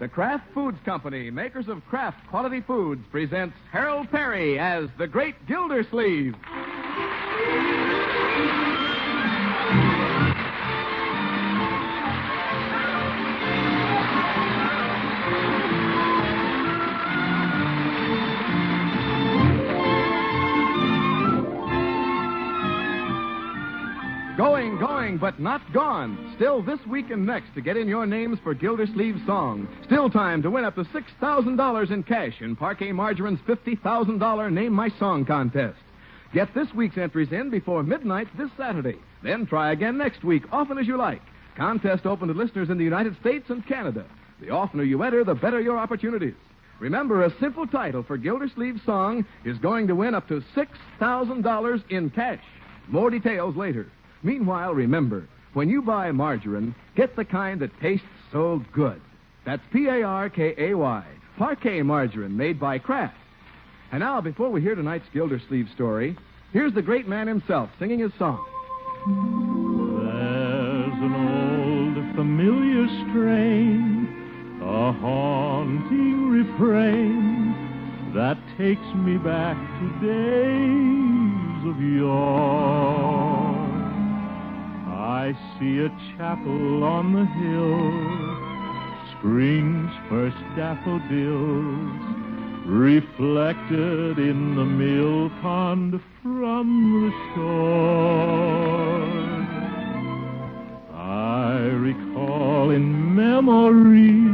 The Kraft Foods Company, makers of Kraft Quality Foods, presents Harold Perry as the Great Gildersleeve. Going, but not gone. Still this week and next to get in your names for Gildersleeve's song. Still time to win up to $6,000 in cash in Parquet Margarine's $50,000 Name My Song contest. Get this week's entries in before midnight this Saturday. Then try again next week, often as you like. Contest open to listeners in the United States and Canada. The oftener you enter, the better your opportunities. Remember, a simple title for Gildersleeve's song is going to win up to $6,000 in cash. More details later. Meanwhile, remember, when you buy margarine, get the kind that tastes so good. That's P-A-R-K-A-Y, Parquet Margarine, made by Kraft. And now, before we hear tonight's Gildersleeve story, here's the great man himself singing his song. There's an old familiar strain, a haunting refrain that takes me back to days of yore. I see a chapel on the hill, spring's first daffodils, reflected in the mill pond from the shore. I recall in memory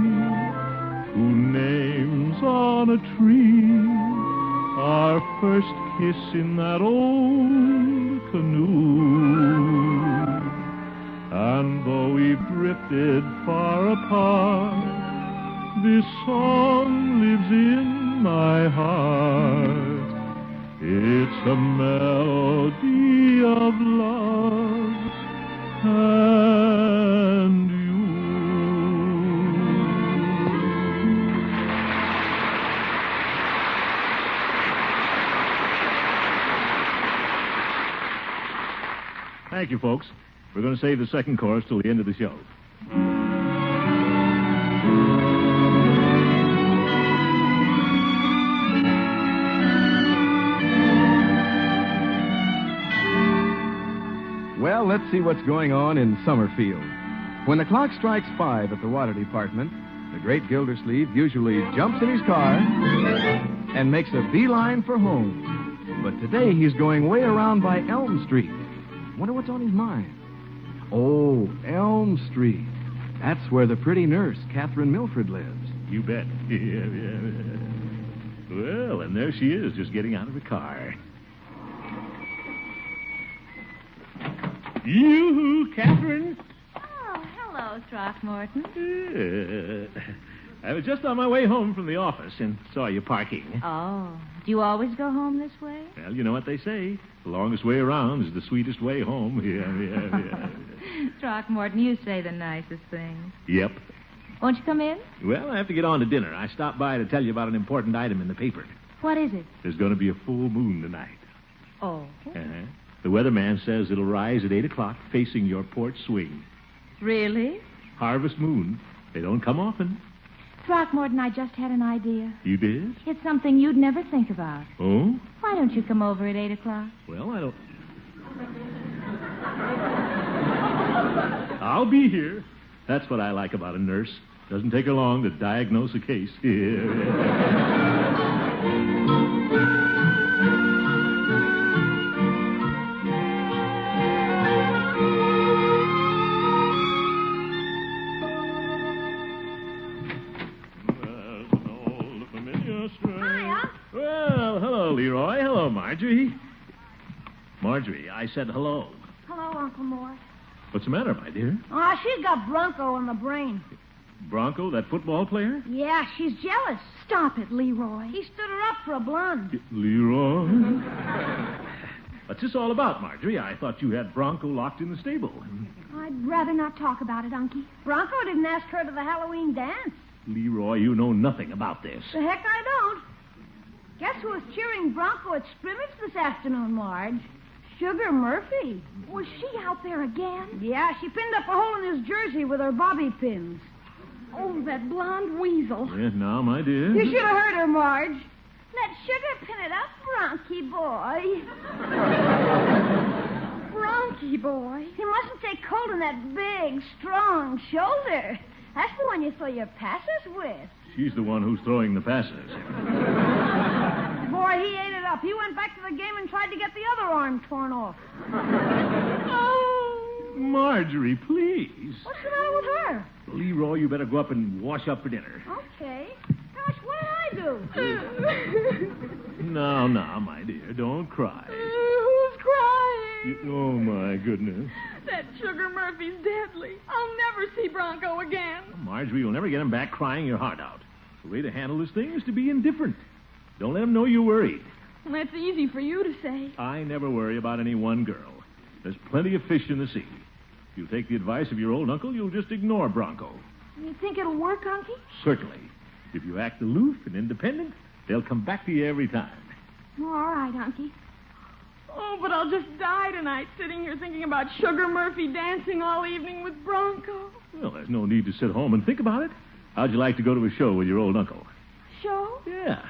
2 names on a tree, our first kiss in that old canoe. And though we've drifted far apart, this song lives in my heart. It's a melody of love and you. Thank you, folks. We're going to save the second chorus till the end of the show. Well, let's see what's going on in Summerfield. When the clock strikes 5 at the water department, the great Gildersleeve usually jumps in his car and makes a beeline for home. But today he's going way around by Elm Street. Wonder what's on his mind. Oh, Elm Street. That's where the pretty nurse, Catherine Milford, lives. You bet. Well, and there she is, just getting out of the car. You, Catherine. Oh, hello, Throckmorton. I was just on my way home from the office and saw you parking. Oh, do you always go home this way? Well, you know what they say. The longest way around is the sweetest way home. Yeah. Throckmorton, you say the nicest things. Yep. Won't you come in? Well, I have to get on to dinner. I stopped by to tell you about an important item in the paper. What is it? There's going to be a full moon tonight. Oh. The weatherman says it'll rise at 8 o'clock facing your porch swing. Really? Harvest moon. They don't come often. Throckmorton, I just had an idea. You did? It's something you'd never think about. Oh? Why don't you come over at 8 o'clock? Well, I don't... I'll be here. That's what I like about a nurse. Doesn't take her long to diagnose a case. Well, hello, Leroy. Hello, Marjorie. Marjorie, I said hello. Hello, Uncle Morris. What's the matter, my dear? Oh, she's got Bronco on the brain. Bronco, that football player? Yeah, she's jealous. Stop it, Leroy. He stood her up for a blonde. Leroy? What's this all about, Marjorie? I thought you had Bronco locked in the stable. I'd rather not talk about it, Unky. Bronco didn't ask her to the Halloween dance. Leroy, you know nothing about this. The heck I don't. Guess who was cheering Bronco at scrimmage this afternoon, Marge? Sugar Murphy. Was she out there again? Yeah, she pinned up a hole in his jersey with her bobby pins. Oh, that blonde weasel. Yes, now, my dear. You should have heard her, Marge. Let Sugar pin it up, Bronky boy. Bronky boy. You mustn't take cold in that big, strong shoulder. That's the one you throw your passes with. She's the one who's throwing the passes. Boy, he ate it up. He went back to the game and tried to get the other arm torn off. Oh, Marjorie, please. What's the matter with her? Leroy, you better go up and wash up for dinner. Okay. Gosh, what did I do? Now, my dear, don't cry. Who's crying? Oh, my goodness. That Sugar Murphy's deadly. I'll never see Bronco again. Marjorie, you'll never get him back crying your heart out. The way to handle this thing is to be indifferent. Don't let him know you're worried. Well, that's easy for you to say. I never worry about any one girl. There's plenty of fish in the sea. If you take the advice of your old uncle, you'll just ignore Bronco. You think it'll work, Unky? Certainly. If you act aloof and independent, they'll come back to you every time. All right, Unky. Oh, but I'll just die tonight sitting here thinking about Sugar Murphy dancing all evening with Bronco. Well, there's no need to sit home and think about it. How'd you like to go to a show with your old uncle? Show? Yeah.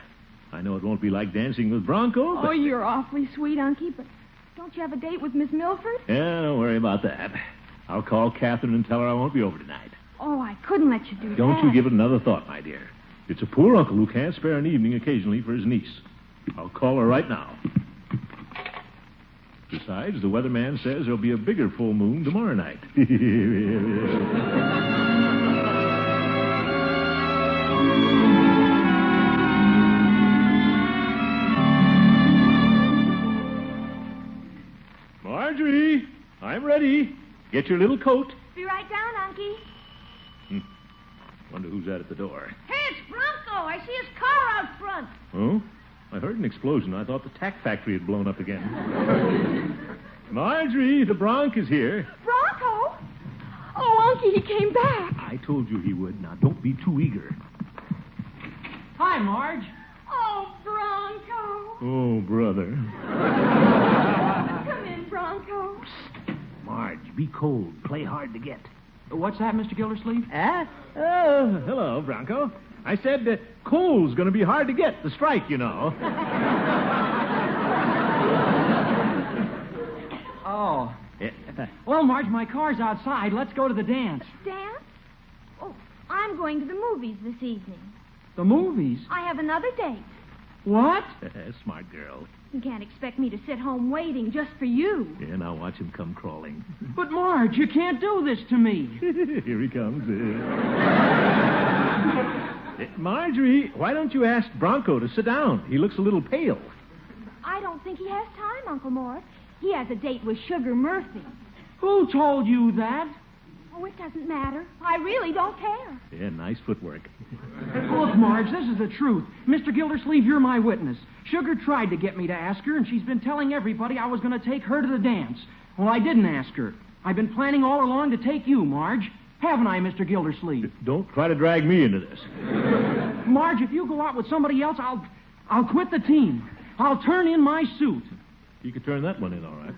I know it won't be like dancing with Bronco, but... Oh, you're awfully sweet, Unky, but don't you have a date with Miss Milford? Yeah, don't worry about that. I'll call Catherine and tell her I won't be over tonight. Oh, I couldn't let you do that. Don't you give it another thought, my dear. It's a poor uncle who can't spare an evening occasionally for his niece. I'll call her right now. Besides, the weatherman says there'll be a bigger full moon tomorrow night. Marjorie, I'm ready. Get your little coat. Be right down, Unky. Wonder who's at the door. Hey, it's Bronco. I see his car out front. Oh? I heard an explosion. I thought the tack factory had blown up again. Marjorie, the Bronc is here. Bronco? Oh, Unky, he came back. I told you he would. Now, don't be too eager. Hi, Marge. Oh, Bronco. Oh, brother. Come in, Bronco. Marge, be cold. Play hard to get. What's that, Mr. Gildersleeve? Oh, hello, Bronco. I said coal's going to be hard to get, the strike, you know. Oh. Yeah. Well, Marge, my car's outside. Let's go to the dance. Dance? Oh, I'm going to the movies this evening. The movies? I have another date. What? Smart girl. You can't expect me to sit home waiting just for you. Yeah, now watch him come crawling. But, Marge, you can't do this to me. Here he comes. Marjorie, why don't you ask Bronco to sit down? He looks a little pale. I don't think he has time, Uncle Mort. He has a date with Sugar Murphy. Who told you that? Oh, it doesn't matter. I really don't care. Yeah, nice footwork. Look, Marge, this is the truth. Mr. Gildersleeve, you're my witness. Sugar tried to get me to ask her, and she's been telling everybody I was going to take her to the dance. Well, I didn't ask her. I've been planning all along to take you, Marge. Haven't I, Mr. Gildersleeve? Don't try to drag me into this. Marge, if you go out with somebody else, I'll quit the team. I'll turn in my suit. You could turn that one in, all right.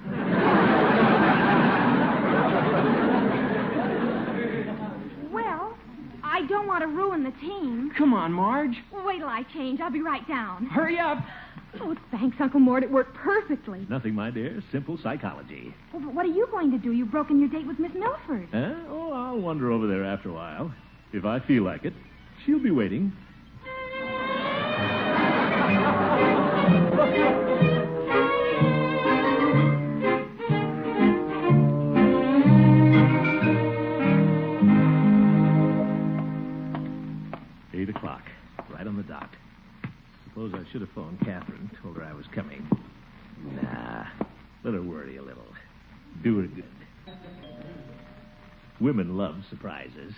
Well, I don't want to ruin the team. Come on, Marge. Well, wait till I change. I'll be right down. Hurry up. Oh, thanks, Uncle Mort. It worked perfectly. Nothing, my dear. Simple psychology. Well, but what are you going to do? You've broken your date with Miss Milford. Huh? Oh, I'll wander over there after a while. If I feel like it. She'll be waiting. Right on the dot. Suppose I should have phoned Catherine, told her I was coming. Nah, let her worry a little. Do her good. Women love surprises.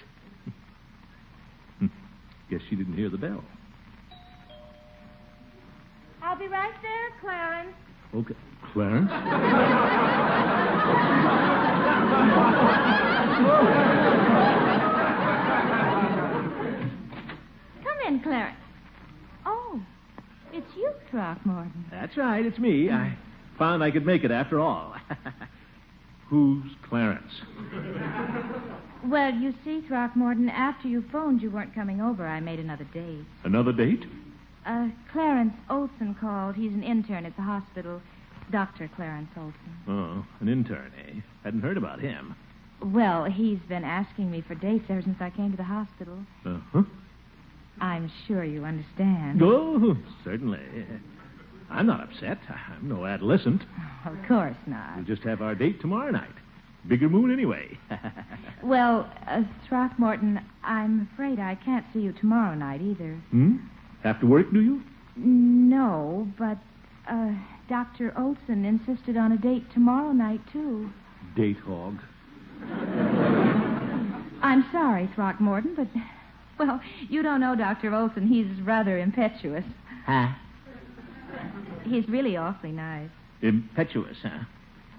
Guess she didn't hear the bell. I'll be right there, Clarence. Okay. Clarence? Clarence. Oh, it's you, Throckmorton. That's right, it's me. I found I could make it after all. Who's Clarence? Well, you see, Throckmorton, after you phoned you weren't coming over, I made another date. Another date? Clarence Olson called. He's an intern at the hospital. Dr. Clarence Olson. Oh, an intern, eh? Hadn't heard about him. Well, he's been asking me for dates ever since I came to the hospital. Uh-huh. I'm sure you understand. Oh, certainly. I'm not upset. I'm no adolescent. Of course not. We'll just have our date tomorrow night. Bigger moon anyway. Well, Throckmorton, I'm afraid I can't see you tomorrow night either. Have to work, do you? No, but Dr. Olson insisted on a date tomorrow night, too. Date hog. I'm sorry, Throckmorton, but, well, you don't know Dr. Olson. He's rather impetuous. Huh? He's really awfully nice. Impetuous, huh?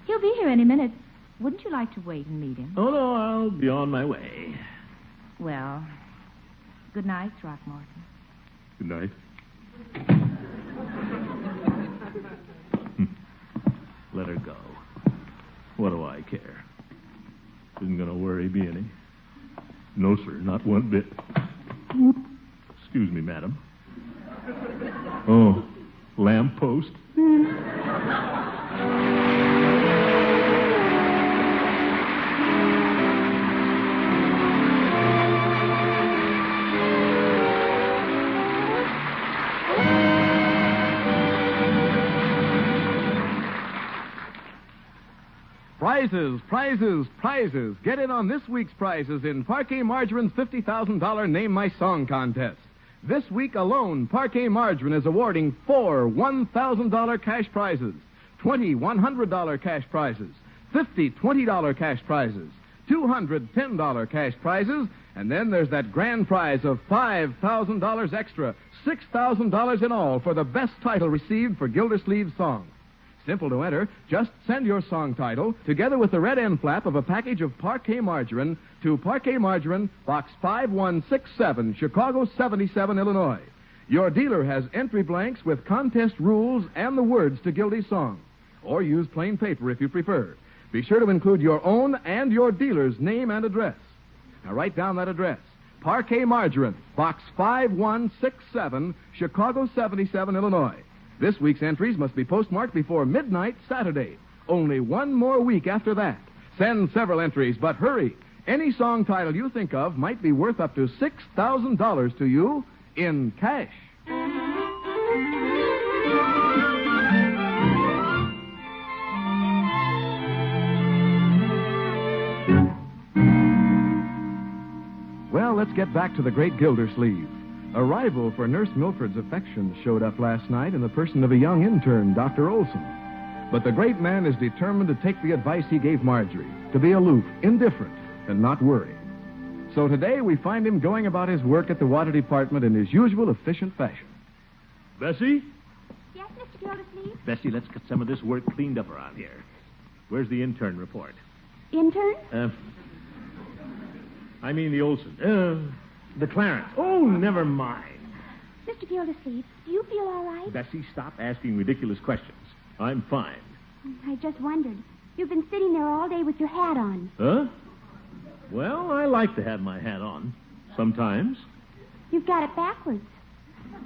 He'll be here any minute. Wouldn't you like to wait and meet him? Oh, no, I'll be on my way. Well, good night, Throckmorton. Good night. Let her go. What do I care? Isn't going to worry me any. No, sir, not one bit. Excuse me, madam. Oh, lamppost. Prizes, prizes, prizes. Get in on this week's prizes in Parquet Margarine's $50,000 Name My Song contest. This week alone, Parquet Margarine is awarding 4 $1,000 cash prizes, 20 $100 cash prizes, 50 $20 cash prizes, 200 $10 cash prizes, and then there's that grand prize of $5,000 extra, $6,000 in all for the best title received for Gildersleeve's song. Simple to enter. Just send your song title, together with the red end flap of a package of Parquet Margarine, to Parquet Margarine, Box 5167, Chicago 77, Illinois. Your dealer has entry blanks with contest rules and the words to Gildy's song. Or use plain paper if you prefer. Be sure to include your own and your dealer's name and address. Now write down that address. Parquet Margarine, Box 5167, Chicago 77, Illinois. This week's entries must be postmarked before midnight Saturday. Only one more week after that. Send several entries, but hurry. Any song title you think of might be worth up to $6,000 to you in cash. Well, let's get back to the great Gildersleeve. A rival for Nurse Milford's affections showed up last night in the person of a young intern, Dr. Olson. But the great man is determined to take the advice he gave Marjorie, to be aloof, indifferent, and not worry. So today we find him going about his work at the water department in his usual efficient fashion. Bessie? Yes, Mr. Gildersleeve? Bessie, let's get some of this work cleaned up around here. Where's the intern report? Intern? I mean the Olson. The Clarence. Oh, never mind. Mr. Gildersleeve, do you feel all right? Bessie, stop asking ridiculous questions. I'm fine. I just wondered. You've been sitting there all day with your hat on. Huh? Well, I like to have my hat on. Sometimes. You've got it backwards.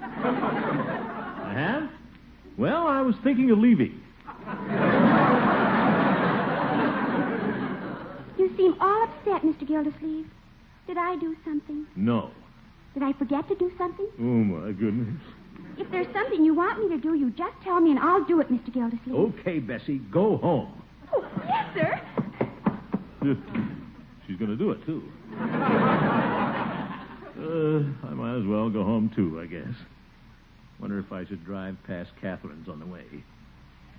I have? Well, I was thinking of leaving. You seem all upset, Mr. Gildersleeve. Did I do something? No. Did I forget to do something? Oh, my goodness. If there's something you want me to do, you just tell me and I'll do it, Mr. Gildersleeve. Okay, Bessie, go home. Oh, yes, sir. She's going to do it, too. I might as well go home, too, I guess. Wonder if I should drive past Catherine's on the way.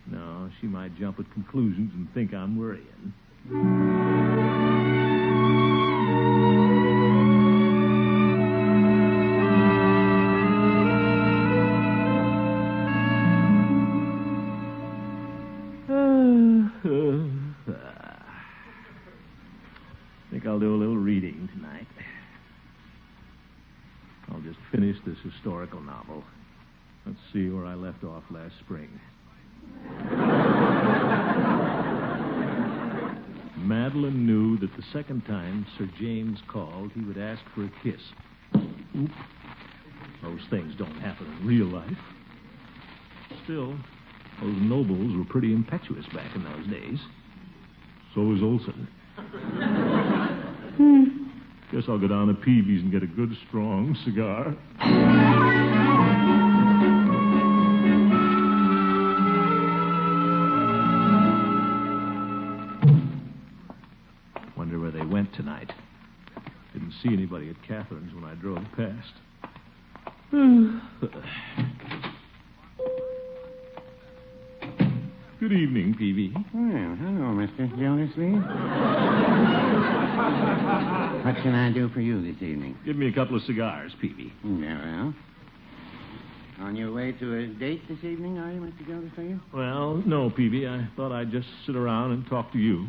No, she might jump at conclusions and think I'm worrying. I'll do a little reading tonight. I'll just finish this historical novel. Let's see where I left off last spring. Madeline knew that the second time Sir James called, he would ask for a kiss. Oop. Those things don't happen in real life. Still, those nobles were pretty impetuous back in those days. So was Olson. Guess I'll go down to Peavy's and get a good, strong cigar. Wonder where they went tonight. Didn't see anybody at Catherine's when I drove past. Good evening, Peavy. Well, hello, Mr. Gildersleeve. What can I do for you this evening? Give me a couple of cigars, Peavy. Very well. On your way to a date this evening, are you, Mr. Gildersleeve? Well, no, Peavy. I thought I'd just sit around and talk to you.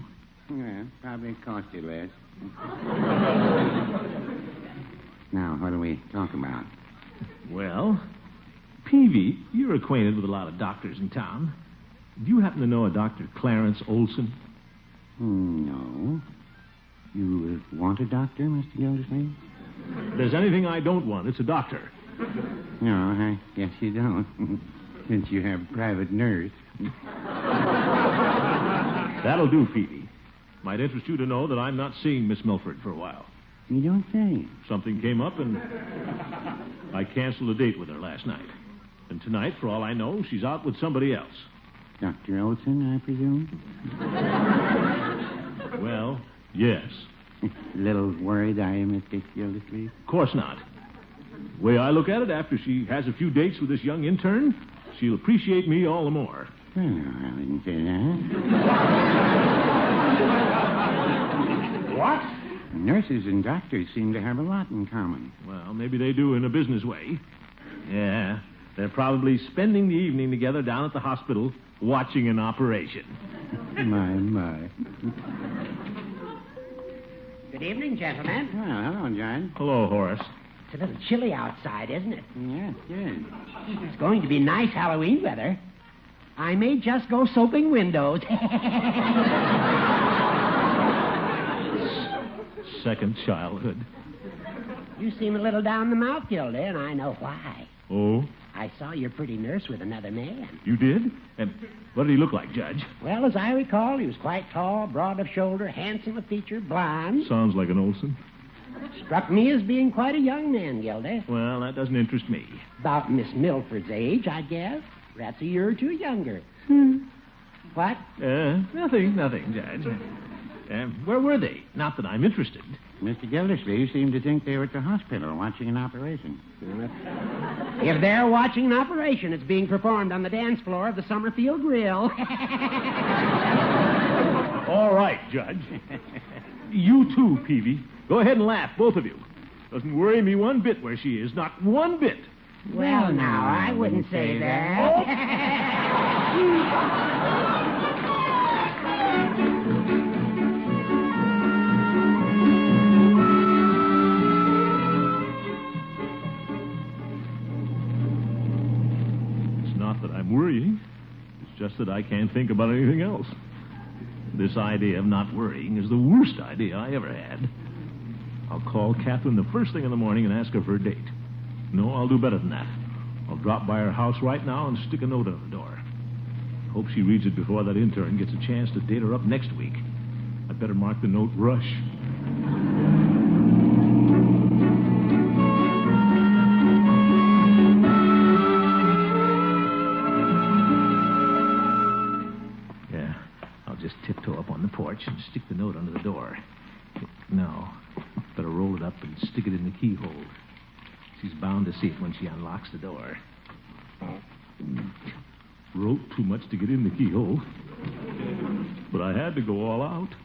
Well, probably cost you less. Now, what do we talk about? Well, Peavy, you're acquainted with a lot of doctors in town. Do you happen to know a Dr. Clarence Olson? No. You want a doctor, Mr. Gildersleeve? If there's anything I don't want, it's a doctor. No, I guess you don't. Since you have a private nurse. That'll do, Peavy. Might interest you to know that I'm not seeing Miss Milford for a while. You don't say. Something came up, and I canceled a date with her last night. And tonight, for all I know, she's out with somebody else. Dr. Olson, I presume? Well, yes. A little worried, are you, Mr. Gildersleeve? Of course not. The way I look at it, after she has a few dates with this young intern, she'll appreciate me all the more. Well, I didn't say that. What? Nurses and doctors seem to have a lot in common. Well, maybe they do in a business way. Yeah, they're probably spending the evening together down at the hospital watching an operation. My. Good evening, gentlemen. Well, hello, John. Hello, Horace. It's a little chilly outside, isn't it? Yes, good. It's going to be nice Halloween weather. I may just go soaping windows. Second childhood. You seem a little down the mouth, Gildy, and I know why. Oh? I saw your pretty nurse with another man. You did? And what did he look like, Judge? Well, as I recall, he was quite tall, broad of shoulder, handsome of feature, blonde. Sounds like an Olson. Struck me as being quite a young man, Gildy. Well, that doesn't interest me. About Miss Milford's age, I guess. Perhaps a year or two younger. What? Nothing, Judge. Where were they? Not that I'm interested. Mr. Gildersleeve seemed to think they were at the hospital watching an operation. If they're watching an operation, it's being performed on the dance floor of the Summerfield Grill. All right, Judge. You too, Peavy. Go ahead and laugh, both of you. Doesn't worry me one bit where she is. Not one bit. Well, now, I wouldn't say that. I'm worrying. It's just that I can't think about anything else. This idea of not worrying is the worst idea I ever had. I'll call Catherine the first thing in the morning and ask her for a date. No, I'll do better than that. I'll drop by her house right now and stick a note on the door. Hope she reads it before that intern gets a chance to date her up next week. I'd better mark the note Rush. Tiptoe up on the porch and stick the note under the door. No, better roll it up and stick it in the keyhole. She's bound to see it when she unlocks the door. Wrote too much to get in the keyhole. But I had to go all out.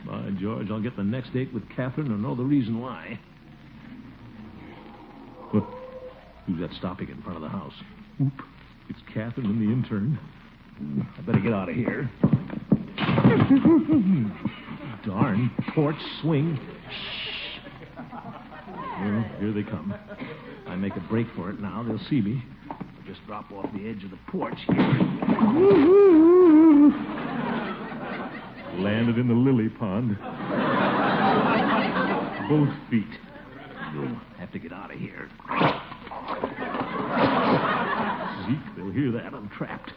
By George, I'll get the next date with Catherine and know the reason why. Look, who's that stopping in front of the house? Oop, it's Catherine and the intern. I better get out of here. Darn porch swing. Shh. Well, here they come. I make a break for it now, they'll see me. I'll just drop off the edge of the porch here. Landed in the lily pond. Both feet. You'll have to get out of here. Zeke, they'll hear that. I'm trapped.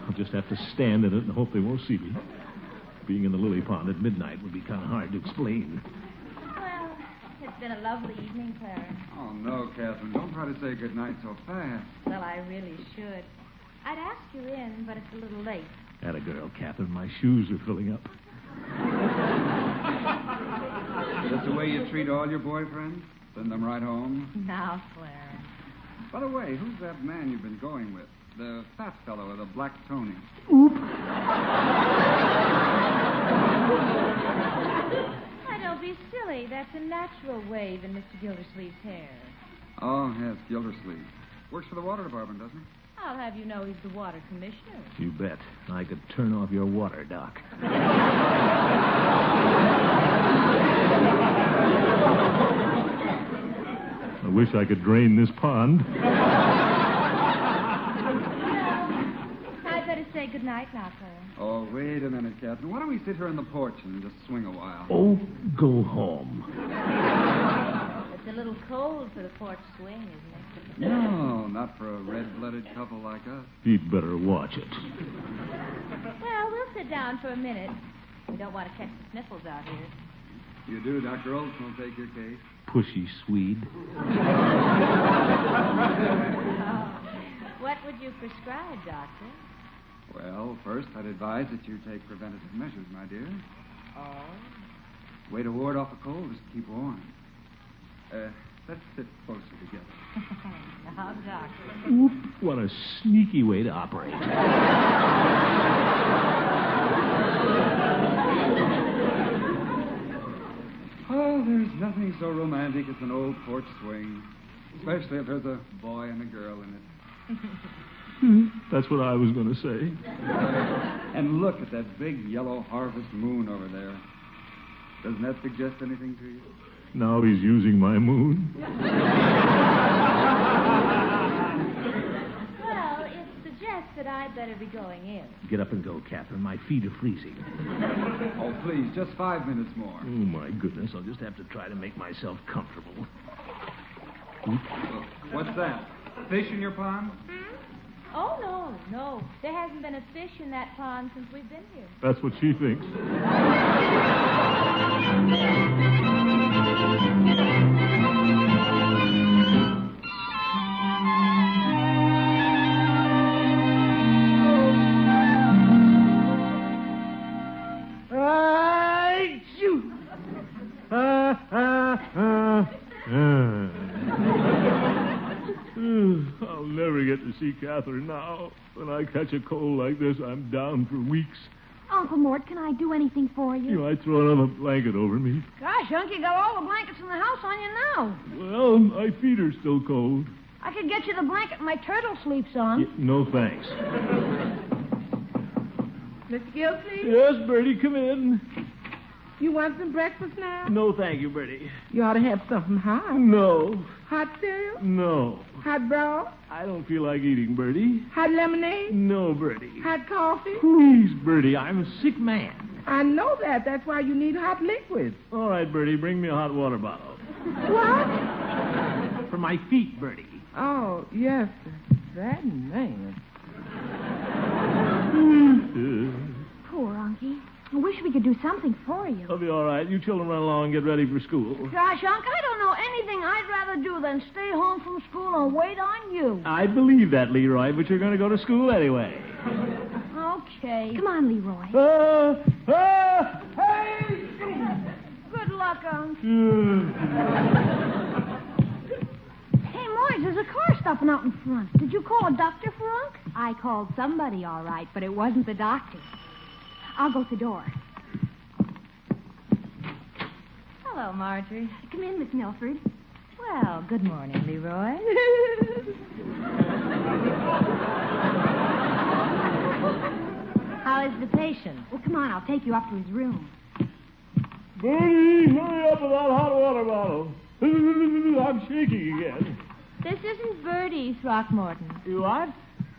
I'll just have to stand in it and hope they won't see me. Being in the lily pond at midnight would be kind of hard to explain. Well, it's been a lovely evening, Clarence. Oh, no, Catherine. Don't try to say goodnight so fast. Well, I really should. I'd ask you in, but it's a little late. Atta girl, Catherine. My shoes are filling up. Is this the way you treat all your boyfriends? Send them right home? Now, Clarence. By the way, who's that man you've been going with? The fat fellow with the black Tony. Why, don't be silly. That's a natural wave in Mr. Gildersleeve's hair. Oh, yes, Gildersleeve. Works for the water department, doesn't he? I'll have you know he's the water commissioner. You bet. I could turn off your water, Doc. I wish I could drain this pond. I'd better say goodnight now, Clarence. Oh, wait a minute, Catherine. Why don't we sit here on the porch and just swing a while? Oh, go home. It's a little cold for the porch swing, isn't it? No, not for a red-blooded couple like us. He'd better watch it. Well, we'll sit down for a minute. We don't want to catch the sniffles out here. You do, Dr. Olson will take your case. Pushy Swede. What would you prescribe, Doctor? Well, first, I'd advise that you take preventative measures, my dear. Oh? Way to ward off a cold is to keep warm. Let's sit closer together. Now, Doctor. Oop, what a sneaky way to operate. Oh, there's nothing so romantic as an old porch swing, especially if there's a boy and a girl in it. That's what I was going to say. And look at that big yellow harvest moon over there. Doesn't that suggest anything to you? Now he's using my moon. Well, it suggests that I'd better be going in. Get up and go, Catherine. My feet are freezing. Oh, please, just 5 minutes more. Oh, my goodness. I'll just have to try to make myself comfortable. What's that? Fish in your pond? Oh, no. There hasn't been a fish in that pond since we've been here. That's what she thinks. I'll never get to see Catherine now. When I catch a cold like this, I'm down for weeks. Uncle Mort, can I do anything for you? I throw another blanket over me. Gosh, Unc, you got all the blankets in the house on you now. Well, my feet are still cold. I could get you the blanket my turtle sleeps on. No, thanks. Mr. Gildersleeve, Yes, Bertie, come in. you want some breakfast now? No, thank you, Bertie. You ought to have something hot. No. Hot cereal? No. Hot broth? I don't feel like eating, Bertie. Hot lemonade? No, Bertie. Hot coffee? Please, Bertie, I'm a sick man. I know that. That's why you need hot liquids. All right, Bertie, bring me a hot water bottle. What? For my feet, Bertie. Oh, yes. That man. Poor Unky. I wish we could do something for you. I'll be all right. You children run along and get ready for school. Gosh, Unc, I don't know anything I'd rather do than stay home from school and wait on you. I believe that, Leroy, but you're going to go to school anyway. Okay. Come on, Leroy. Hey! Good luck, Unc. Hey, Marge, there's a car stopping out in front. Did you call a doctor for Unc? I called somebody, all right, but it wasn't the doctor. I'll go to the door. Hello, Marjorie. Come in, Miss Milford. Well, good morning, Leroy. How is the patient? Well, come on, I'll take you up to his room. Bertie, hurry up with that hot water bottle. I'm shaking again. This isn't Bertie, Throckmorton. What?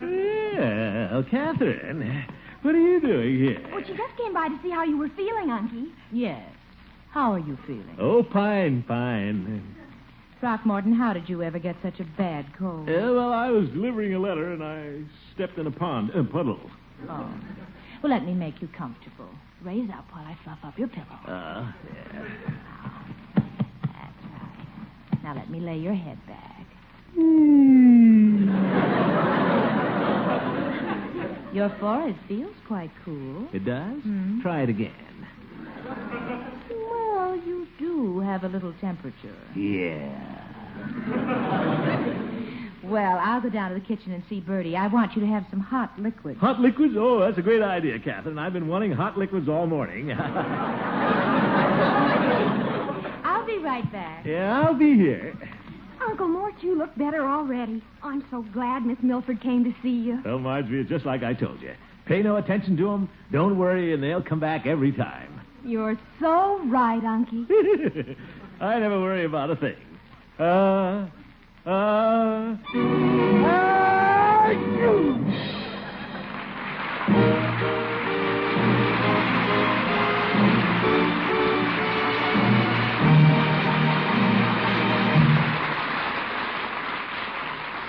Well, Catherine, What are you doing here? Well, she just came by to see how you were feeling, Unky. Yes. How are you feeling? Oh, fine. Throckmorton, how did you ever get such a bad cold? Well, I was delivering a letter, and I stepped in a puddle. Oh. Well, let me make you comfortable. Raise up while I fluff up your pillow. Yeah. That's right. Now let me lay your head back. Your forehead feels quite cool. It does? Hmm? Try it again. Well, you do have a little temperature. Yeah. Well, I'll go down to the kitchen and see Bertie. I want you to have some hot liquid. Hot liquids? Oh, that's a great idea, Catherine. I've been wanting hot liquids all morning. I'll be right back. Yeah, I'll be here. Uncle Mort, you look better already. I'm so glad Miss Milford came to see you. Well, Marjorie, it's just like I told you. Pay no attention to them. Don't worry, and they'll come back every time. You're so right, Unky. I never worry about a thing.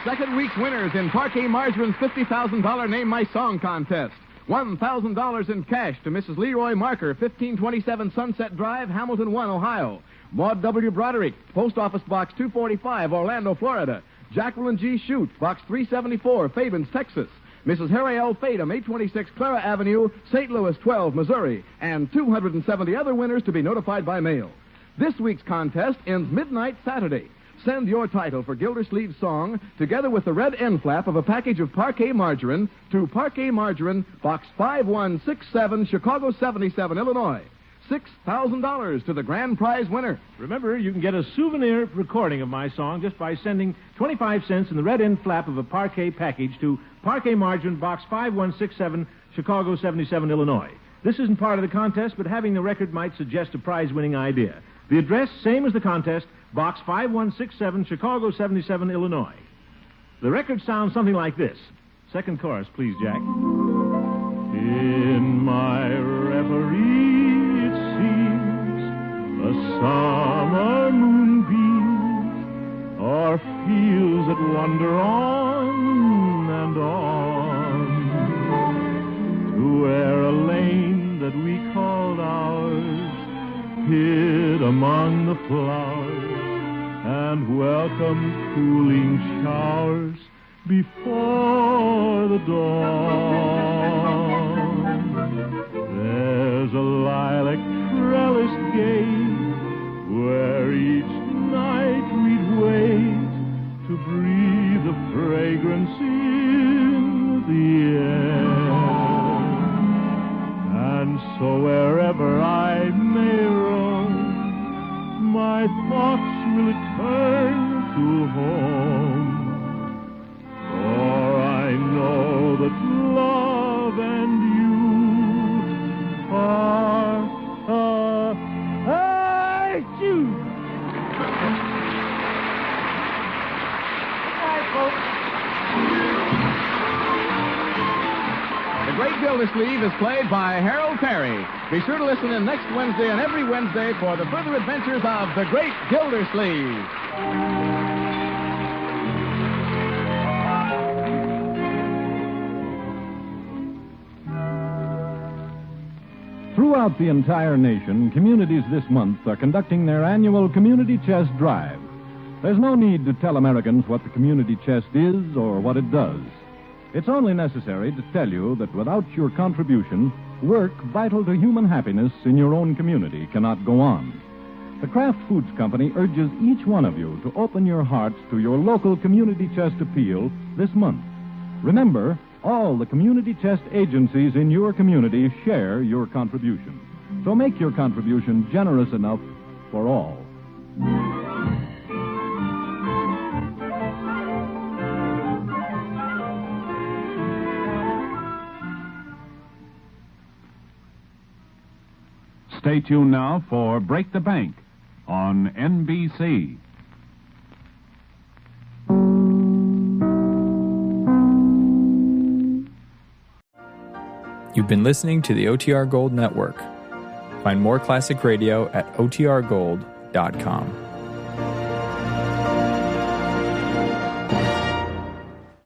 Second week's winners in Parquet Margarine's $50,000 Name My Song contest. $1,000 in cash to Mrs. Leroy Marker, 1527 Sunset Drive, Hamilton 1, Ohio. Maud W. Broderick, Post Office Box 245, Orlando, Florida. Jacqueline G. Shute, Box 374, Fabens, Texas. Mrs. Harry L. Fadum, 826 Clara Avenue, St. Louis 12, Missouri. And 270 other winners to be notified by mail. This week's contest ends midnight Saturday. Send your title for Gildersleeve's song, together with the red end flap of a package of Parquet Margarine, to Parquet Margarine, Box 5167, Chicago 77, Illinois. $6,000 to the grand prize winner. Remember, you can get a souvenir recording of my song just by sending 25 cents in the red end flap of a Parquet package to Parquet Margarine, Box 5167, Chicago 77, Illinois. This isn't part of the contest, but having the record might suggest a prize-winning idea. The address, same as the contest, Box 5167, Chicago 77, Illinois. The record sounds something like this. Second chorus, please, Jack. In my reverie, it seems, the summer moonbeams o'er fields that wander on and on to where a lane that we called ours hid among the flowers and welcomed cooling showers before the dawn. There's a lilac trellis gate where each night we'd wait to breathe the fragrance in the air. And so wherever I may roam, my thoughts will return to home. For I know that love and you are you. Bye, folks. The Great Gildersleeve is played by Harold Perry. Be sure to listen in next Wednesday and every Wednesday for the further adventures of the Great Gildersleeve. Throughout the entire nation, communities this month are conducting their annual Community Chest Drive. There's no need to tell Americans what the Community Chest is or what it does. It's only necessary to tell you that without your contribution, work vital to human happiness in your own community cannot go on. The Kraft Foods Company urges each one of you to open your hearts to your local Community Chest appeal this month. Remember, all the Community Chest agencies in your community share your contribution. So make your contribution generous enough for all. Stay tuned now for Break the Bank on NBC. You've been listening to the OTR Gold Network. Find more classic radio at otrgold.com.